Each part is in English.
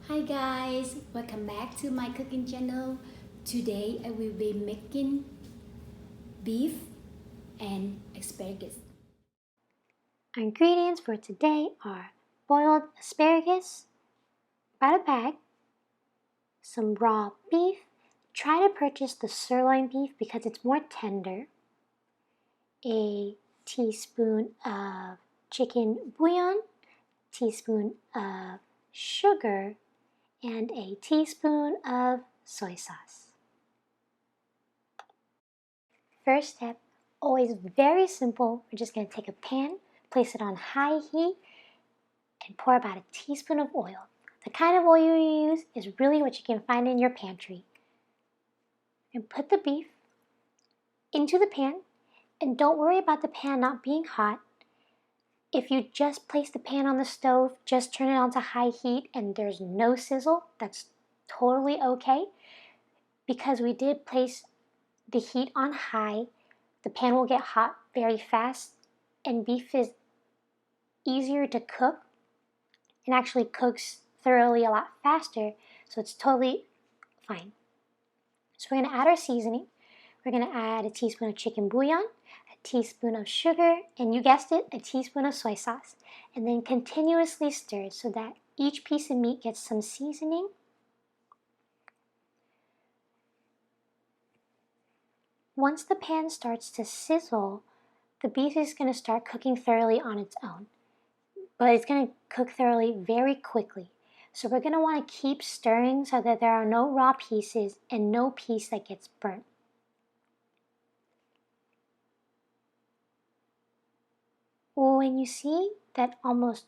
Hi guys, welcome back to my cooking channel. Today I will be making beef and asparagus. Our ingredients for today are boiled asparagus, about a bag, some raw beef. Try to purchase the sirloin beef because it's more tender, a teaspoon of chicken bouillon, teaspoon of sugar, and a teaspoon of soy sauce. First step, always very simple. We're just going to take a pan, place it on high heat, and pour about a teaspoon of oil. The kind of oil you use is really what you can find in your pantry. And put the beef into the pan, and don't worry about the pan not being hot. If you just place the pan on the stove, just turn it on to high heat and there's no sizzle, that's totally okay. Because we did place the heat on high, the pan will get hot very fast, and beef is easier to cook and actually cooks thoroughly a lot faster, so it's totally fine. So we're going to add our seasoning. We're going to add a teaspoon of chicken bouillon, a teaspoon of sugar, and you guessed it, a teaspoon of soy sauce. And then continuously stir so that each piece of meat gets some seasoning. Once the pan starts to sizzle, the beef is going to start cooking thoroughly on its own. But it's going to cook thoroughly very quickly. So we're going to want to keep stirring so that there are no raw pieces and no piece that gets burnt. When you see that almost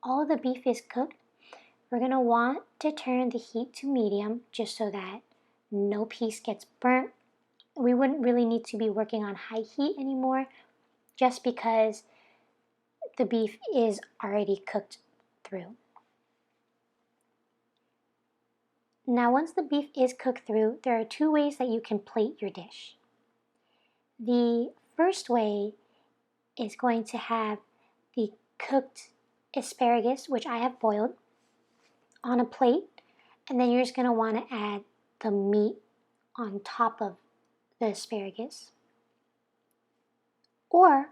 all of the beef is cooked, we're going to want to turn the heat to medium just so that no piece gets burnt. We wouldn't really need to be working on high heat anymore just because the beef is already cooked through. Now once the beef is cooked through, there are two ways that you can plate your dish. The first way is going to have the cooked asparagus, which I have boiled, on a plate, and then you're just going to want to add the meat on top of the asparagus. Or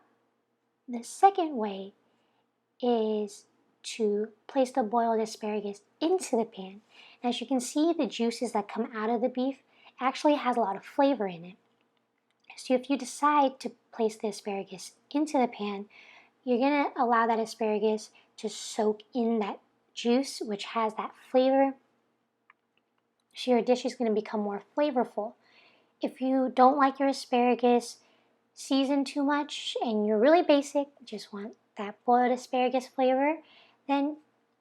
the second way is to place the boiled asparagus into the pan. And as you can see, the juices that come out of the beef actually has a lot of flavor in it. So if you decide to place the asparagus into the pan, you're going to allow that asparagus to soak in that juice, which has that flavor. So your dish is going to become more flavorful. If you don't like your asparagus seasoned too much and you're really basic, just want that boiled asparagus flavor, then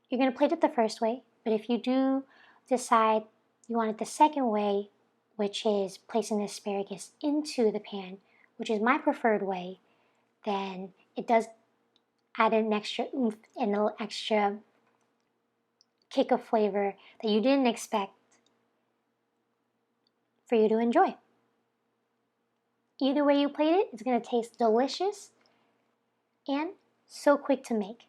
you're going to plate it the first way. But if you do decide you want it the second way, which is placing the asparagus into the pan, which is my preferred way, then it does add an extra oomph and an extra kick of flavor that you didn't expect for you to enjoy. Either way you plate it, it's going to taste delicious and so quick to make.